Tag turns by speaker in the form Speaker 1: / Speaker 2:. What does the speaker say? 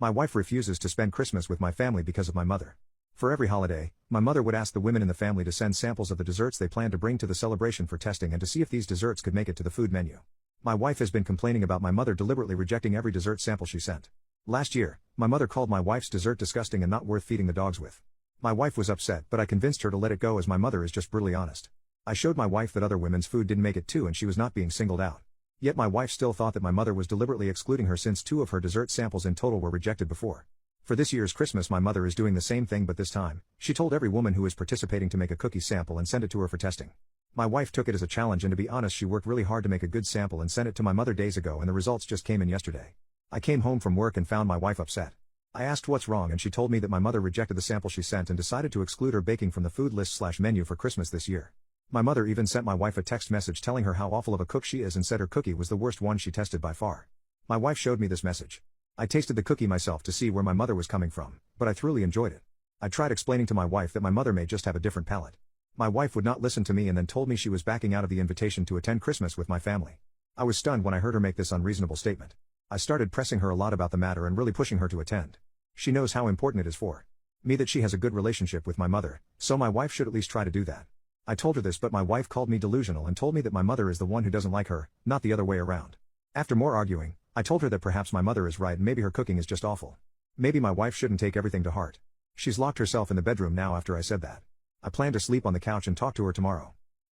Speaker 1: My wife refuses to spend Christmas with my family because of my mother. For every holiday, my mother would ask the women in the family to send samples of the desserts they plan to bring to the celebration for testing and to see if these desserts could make it to the food menu. My wife has been complaining about my mother deliberately rejecting every dessert sample she sent. Last year, my mother called my wife's dessert disgusting and not worth feeding the dogs with. My wife was upset, but I convinced her to let it go as my mother is just brutally honest. I showed my wife that other women's food didn't make it too and she was not being singled out. Yet my wife still thought that my mother was deliberately excluding her since 2 of her dessert samples in total were rejected before. For this year's Christmas my mother is doing the same thing, but this time, she told every woman who is participating to make a cookie sample and send it to her for testing. My wife took it as a challenge, and to be honest, she worked really hard to make a good sample and sent it to my mother days ago, and the results just came in yesterday. I came home from work and found my wife upset. I asked what's wrong and she told me that my mother rejected the sample she sent and decided to exclude her baking from the food list/menu for Christmas this year. My mother even sent my wife a text message telling her how awful of a cook she is and said her cookie was the worst one she tested by far. My wife showed me this message. I tasted the cookie myself to see where my mother was coming from, but I thoroughly enjoyed it. I tried explaining to my wife that my mother may just have a different palate. My wife would not listen to me and then told me she was backing out of the invitation to attend Christmas with my family. I was stunned when I heard her make this unreasonable statement. I started pressing her a lot about the matter and really pushing her to attend. She knows how important it is for me that she has a good relationship with my mother, so my wife should at least try to do that. I told her this, but my wife called me delusional and told me that my mother is the one who doesn't like her, not the other way around. After more arguing, I told her that perhaps my mother is right and maybe her cooking is just awful. Maybe my wife shouldn't take everything to heart. She's locked herself in the bedroom now after I said that. I plan to sleep on the couch and talk to her tomorrow.